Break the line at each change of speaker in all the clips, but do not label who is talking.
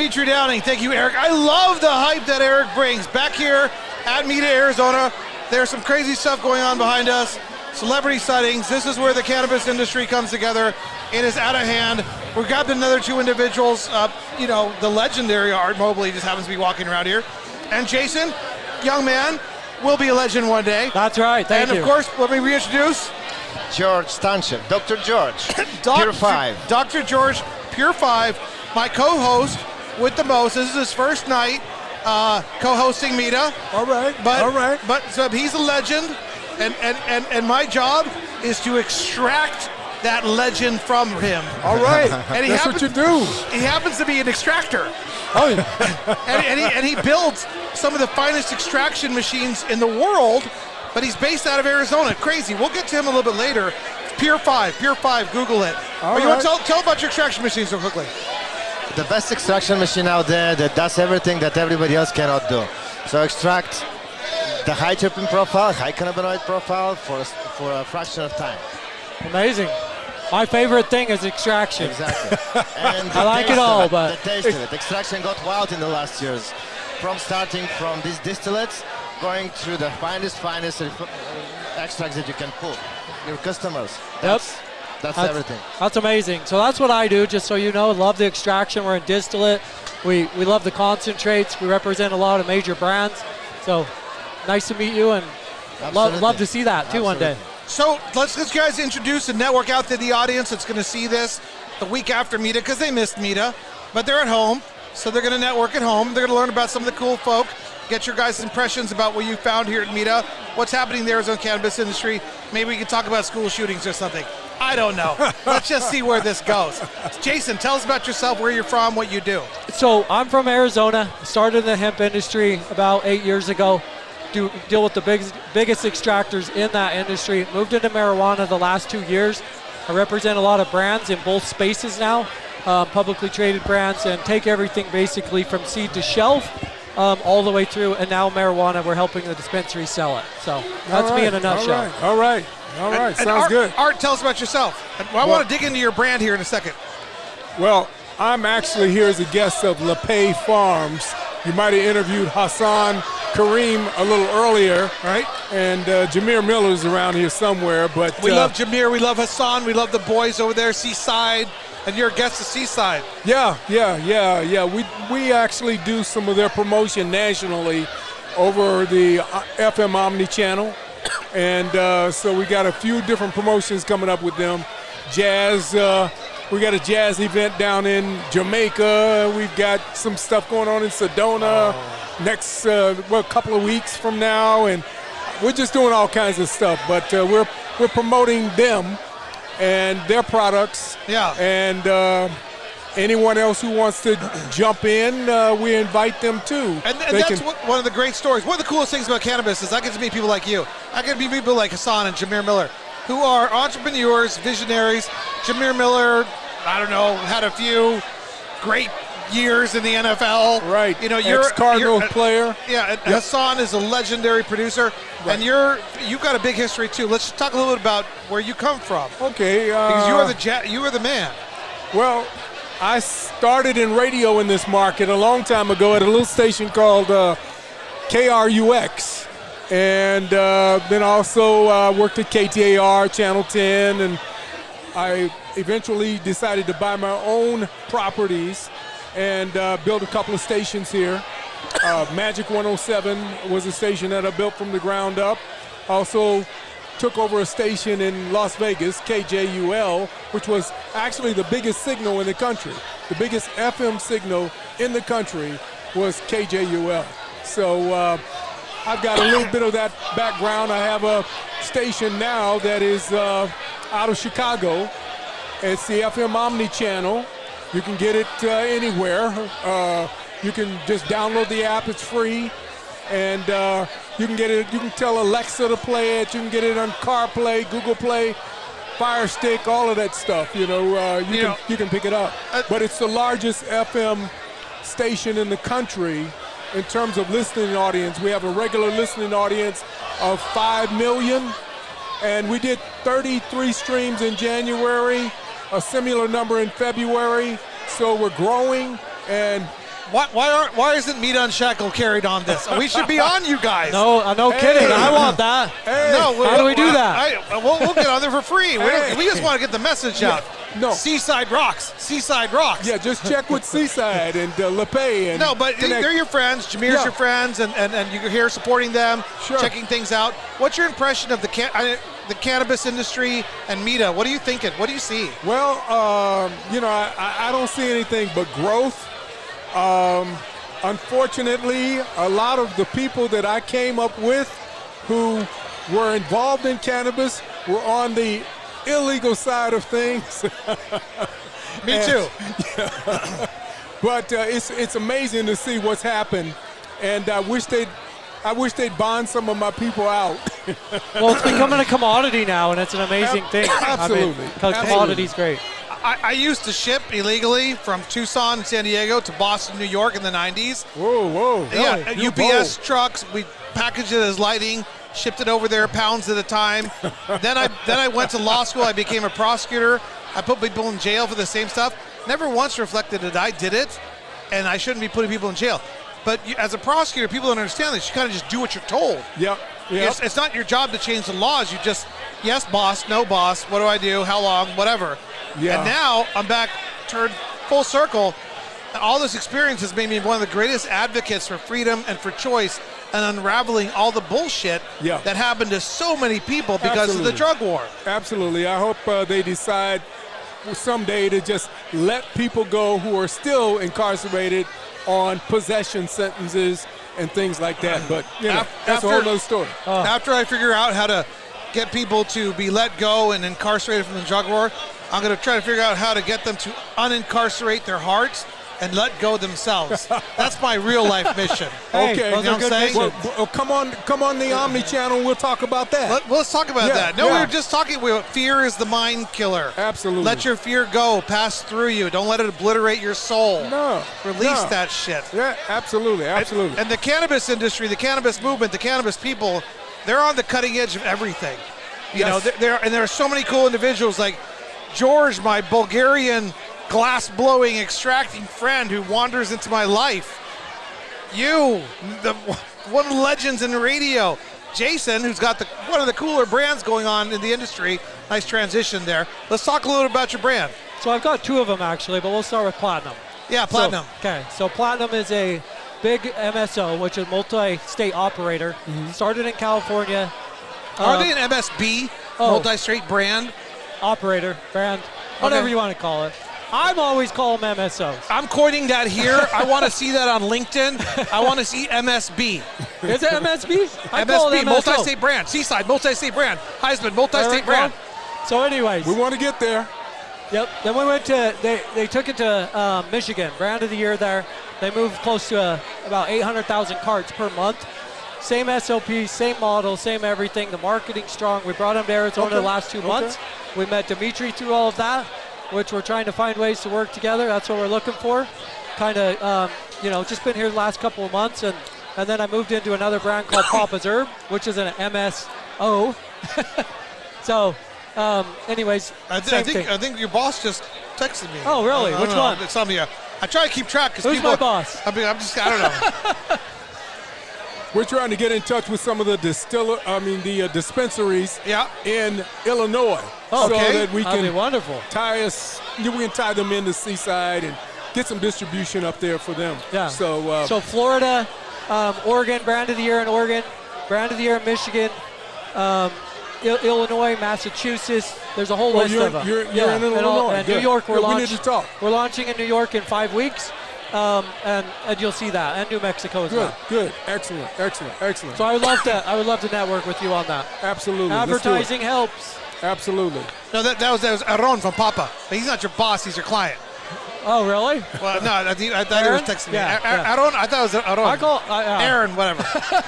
Dimitri Downing. Thank you, Eric. I love the hype that Eric brings. Back here at MITA, Arizona, there's some crazy stuff going on behind us. Celebrity sightings. This is where the cannabis industry comes together. It is out of hand. We've got another two individuals. The legendary Art Mobley just happens to be walking around here. And Jason, young man, will be a legend one day.
That's right. Thank you.
And of course, let me reintroduce
George Stanchev, Dr. George, Pure 5.
Dr. George, Pure 5, my co-host with the most. This is his first night co-hosting MITA.
All right.
But so he's a legend, and my job is to extract that legend from him.
All right.
And
That's what you do.
He happens to be an extractor.
Oh, yeah.
and he builds some of the finest extraction machines in the world, but he's based out of Arizona. Crazy. We'll get to him a little bit later. Pure 5, Google it. You want to tell about your extraction machines real quickly?
The best extraction machine out there that does everything that everybody else cannot do. So extract the high terpene profile, high cannabinoid profile for a fraction of time.
Amazing. My favorite thing is extraction.
Exactly. And
I like it all, but
the taste of it. Extraction got wild in the last years. Starting from these distillates, going through the finest extracts that you can pull. Your customers. That's everything.
That's amazing. So that's what I do, just so you know. Love the extraction. We're in distillate. We love the concentrates. We represent a lot of major brands. So nice to meet you, and love to see that too one day.
So let's guys introduce the network out to the audience that's going to see this the week after MITA, because they missed MITA, but they're at home, so they're going to network at home. They're going to learn about some of the cool folk, get your guys' impressions about what you found here at MITA, what's happening in the Arizona cannabis industry. Maybe we can talk about school shootings or something. I don't know. Let's just see where this goes. Jason, tell us about yourself, where you're from, what you do.
So I'm from Arizona. Started in the hemp industry about 8 years ago. Deal with the biggest extractors in that industry. Moved into marijuana the last 2 years. I represent a lot of brands in both spaces now, publicly traded brands, and take everything basically from seed to shelf all the way through. And now marijuana, we're helping the dispensary sell it. So that's me in a nutshell.
All right. Sounds good.
Art, tell us about yourself. I want to dig into your brand here in a second.
Well, I'm actually here as a guest of LePay Farms. You might have interviewed Hassan Kareem a little earlier,
right?
And Jameer Miller's around here somewhere. But
we love Jameer, we love Hassan, we love the boys over there, Seaside, and you're a guest of Seaside.
Yeah. We actually do some of their promotion nationally over the FM Omni channel, and so we got a few different promotions coming up with them. Jazz. We got a jazz event down in Jamaica. We've got some stuff going on in Sedona next, a couple of weeks from now, and we're just doing all kinds of stuff. But we're promoting them and their products.
Yeah.
And anyone else who wants to jump in, we invite them too.
And that's one of the great stories. One of the coolest things about cannabis is I get to meet people like you. I get to meet people like Hassan and Jameer Miller, who are entrepreneurs, visionaries. Jameer Miller, I don't know, had a few great years in the NFL.
Right. You're ex-Cardinals player.
Yeah.
Yep.
Hassan is a legendary producer,
right.
And you've got a big history too. Let's talk a little bit about where you come from.
Okay.
Because you are the man.
Well, I started in radio in this market a long time ago at a little station called KRUX. And then also worked at KTAR, Channel 10, and I eventually decided to buy my own properties and build a couple of stations here. Magic 107 was a station that I built from the ground up. Also took over a station in Las Vegas, KJUL, which was actually the biggest signal in the country. The biggest FM signal in the country was KJUL. So I've got a little bit of that background. I have a station now that is out of Chicago. It's the FM Omni channel. You can get it anywhere. You can just download the app. It's free. And you can get it. You can tell Alexa to play it. You can get it on CarPlay, Google Play, Fire Stick, all of that stuff. You can pick it up. But it's the largest FM station in the country in terms of listening audience. We have a regular listening audience of 5 million, and we did 33 streams in January, a similar number in February. So we're growing, and
Why isn't MITA Unshackled carried on this? We should be on you guys.
No kidding. I want that.
Hey.
No,
How do we do that?
We'll get on there for free. We just want to get the message out.
No.
Seaside rocks. Seaside rocks.
Yeah, just check with Seaside and LePay. And
No, but
connect.
they're your friends. Jameer's
Yeah.
your friends, and you're here supporting them,
Sure.
checking things out. What's your impression of the cannabis industry and MITA? What are you thinking? What do you see?
Well, I don't see anything but growth. Unfortunately, a lot of the people that I came up with who were involved in cannabis were on the illegal side of things.
Me too.
But it's amazing to see what's happened, and I wish they'd bond some of my people out.
Well, it's becoming a commodity now, and it's an amazing thing.
Absolutely.
Because
Absolutely.
commodity's great.
I used to ship illegally from Tucson and San Diego to Boston, New York in the 90s.
Whoa.
Yeah,
You
UPS
bold.
trucks. We packaged it as lighting, shipped it over there pounds at a time. then I went to law school. I became a prosecutor. I put people in jail for the same stuff. Never once reflected that I did it, and I shouldn't be putting people in jail. But as a prosecutor, people don't understand this. You kind of just do what you're told.
Yep.
It's not your job to change the laws. You just, yes, boss, no, boss. What do I do? How long? Whatever.
Yeah.
And now I'm back, turned full circle. All this experience has made me one of the greatest advocates for freedom and for choice and unraveling all the bullshit that happened to so many people because of the drug war.
Absolutely. I hope they decide someday to just let people go who are still incarcerated on possession sentences and things like that. But that's a whole other story.
After I figure out how to get people to be let go and incarcerated from the drug war, I'm going to try to figure out how to get them to unincarcerate their hearts and let go themselves. That's my real life mission.
Hey,
Okay.
those
You know
are
what
good
I'm saying?
missions.
Well, come on the Omni channel. We'll talk about that.
Let's talk about
Yeah,
that. No,
yeah.
we were just talking. Fear is the mind killer.
Absolutely.
Let your fear go, pass through you. Don't let it obliterate your soul.
No.
Release
no.
that shit.
Yeah, absolutely.
And the cannabis industry, the cannabis movement, the cannabis people, they're on the cutting edge of everything. You know, there are so many cool individuals like George, my Bulgarian glass-blowing, extracting friend who wanders into my life. You, one of the legends in the radio. Jason, who's got one of the cooler brands going on in the industry. Nice transition there. Let's talk a little bit about your brand.
So I've got two of them, actually, but we'll start with Platinum.
Yeah, Platinum.
So Platinum is a big MSO, which is multi-state operator. Started in California.
Are they an MSB, multi-state brand?
Operator, brand, whatever you want to call it. I'm always call them MSOs.
I'm coining that here. I want to see that on LinkedIn. I want to see MSB.
Is it MSB? I call it
MSB,
MSO.
multi-state brand. Seaside, multi-state brand. Heisman, multi-state brand.
So anyways.
We want to get there.
Yep. Then we went to, they took it to Michigan, brand of the year there. They moved close to about 800,000 carts per month. Same SOP, same model, same everything. The marketing's strong. We brought them to Arizona the last 2 months. We met Dimitri through all of that, which we're trying to find ways to work together. That's what we're looking for. Kind of, just been here the last couple of months, and then I moved into another brand called Papa's Herb, which is an MSO. So, anyways,
I
same thing.
think your boss just texted me.
Oh, really? Which one?
It's on me. I try to keep track because
Who's
people.
my boss?
I don't know.
We're trying to get in touch with some of the dispensaries
Yeah.
in Illinois,
Oh,
so
okay.
that we
That'd be
can
wonderful.
we can tie them into Seaside and get some distribution up there for them.
Yeah.
So
Florida, Oregon, brand of the year in Oregon, brand of the year in Michigan, Illinois, Massachusetts. There's a whole list of them.
You're in Illinois.
And
Good.
New York,
Good. We need to talk.
We're launching in New York in 5 weeks, and you'll see that, and New Mexico as well.
Good. Excellent.
So I would love to network with you on that.
Absolutely. Let's do it.
Advertising helps.
Absolutely.
No, that was Aaron from Papa. He's not your boss. He's your client.
Oh, really?
Well, no, I thought he was texting me.
Yeah, yeah.
Aaron, I thought it was Aaron.
I call
Aaron, whatever.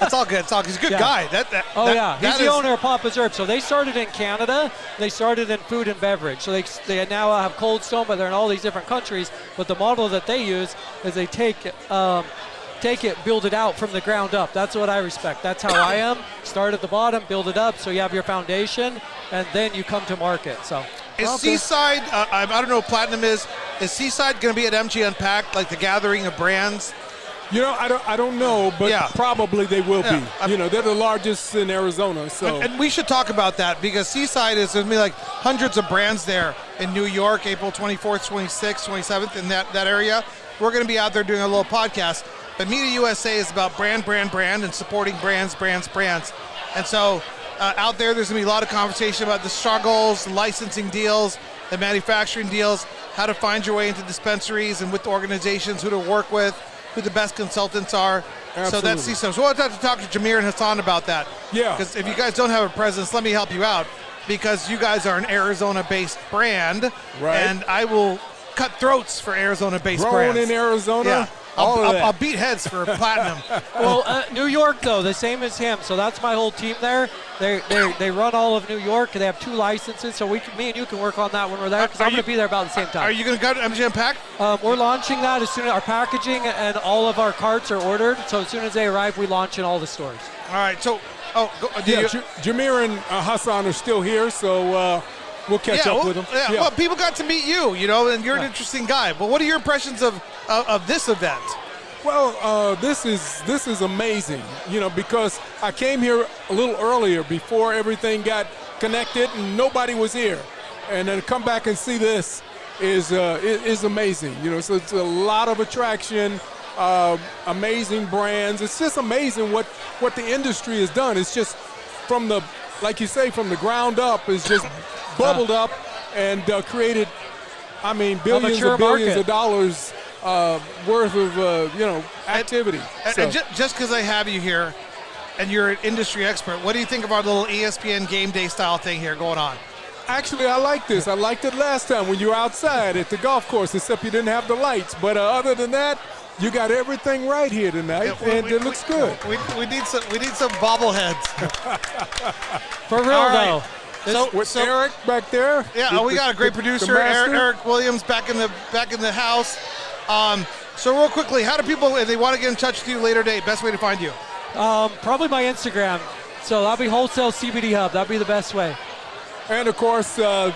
It's all good. It's all good. He's a good guy.
He's the owner of Papa's Herb. So they started in Canada. They started in food and beverage. So they now have Cold Stone, but they're in all these different countries. But the model that they use is they take it, build it out from the ground up. That's what I respect. That's how I am. Start at the bottom, build it up, so you have your foundation, and then you come to market. So.
Is Seaside, I don't know what Platinum is, Is Seaside going to be at MG Unpacked, like the gathering of brands?
You know, I don't know, but
Yeah.
probably they will
Yeah.
be. You know, they're the largest in Arizona, so.
And we should talk about that because Seaside is going to be like hundreds of brands there in New York, April 24th, 26th, 27th, in that area. We're going to be out there doing a little podcast. But MITA USA is about brand, and supporting brands. And so out there's going to be a lot of conversation about the struggles, licensing deals, the manufacturing deals, how to find your way into dispensaries and with organizations, who to work with, who the best consultants are.
Absolutely.
So that's CSUM. So we'll have to talk to Jameer and Hassan about that.
Yeah.
Because if you guys don't have a presence, let me help you out. Because you guys are an Arizona-based brand.
Right.
And I will cut throats for Arizona-based
Grown
brands.
in Arizona?
Yeah.
All of that.
I'll beat heads for platinum.
Well, New York, though, the same as him. So that's my whole team there. They run all of New York. They have 2 licenses. So me and you can work on that when we're there because I'm going to be there about the same time.
Are you going to go to MG Unpacked?
We're launching that as soon as our packaging and all of our carts are ordered. So as soon as they arrive, we launch in all the stores.
All right. So,
Jameer and Hassan are still here, so we'll catch up with them.
Yeah. Well, people got to meet you, and you're an interesting guy. But what are your impressions of this event?
Well, this is amazing, because I came here a little earlier before everything got connected and nobody was here, and then to come back and see this is amazing. So it's a lot of attraction, amazing brands. It's just amazing what the industry has done. It's just from the, like you say, from the ground up, is just bubbled up and created, billions and billions of dollars worth of activity.
And just because I have you here, and you're an industry expert, what do you think of our little ESPN game day style thing here going on?
Actually, I like this. I liked it last time when you were outside at the golf course, except you didn't have the lights. But other than that, you got everything right here tonight, and it looks good.
We need some bobbleheads.
For real,
All right.
though.
With Eric back there.
Yeah, we got a great producer, Eric Williams, back in the house. So real quickly, how do people, if they want to get in touch with you later date, best way to find you?
Probably my Instagram. So that'll be Wholesale CBD Hub. That'll be the best way.
And of course, the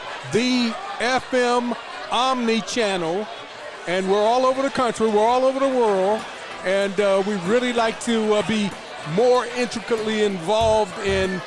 FM Omni channel. And we're all over the country. We're all over the world. And we really like to be more intricately involved in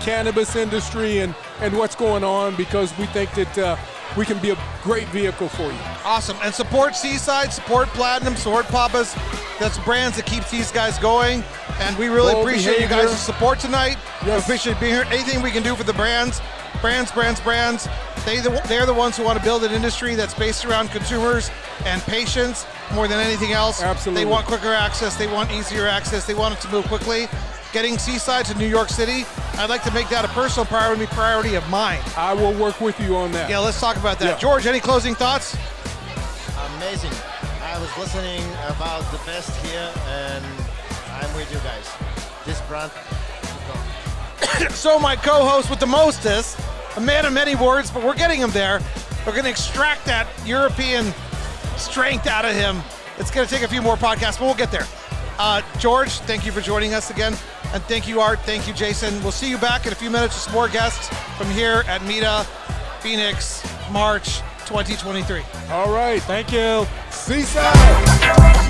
cannabis industry and what's going on, because we think that we can be a great vehicle for you.
Awesome. And support Seaside, support Platinum, support Papa's. That's brands that keeps these guys going. And we really
Bold
appreciate you
behavior.
guys' support tonight.
Yes.
We appreciate being here. Anything we can do for the brands. They're the ones who want to build an industry that's based around consumers and patients more than anything else.
Absolutely.
They want quicker access. They want easier access. They want it to move quickly. Getting Seaside to New York City, I'd like to make that a personal priority of mine.
I will work with you on that.
Yeah, let's talk about that.
Yeah.
George, any closing thoughts?
Amazing. I was listening about the best here, and I'm with you guys. This brand.
So my co-host with the mostest, a man of many words, but we're getting him there. We're going to extract that European strength out of him. It's going to take a few more podcasts, but we'll get there. George, thank you for joining us again. And thank you, Art. Thank you, Jason. We'll see you back in a few minutes with some more guests from here at MITA, Phoenix, March 2023.
All right.
Thank you.
Seaside.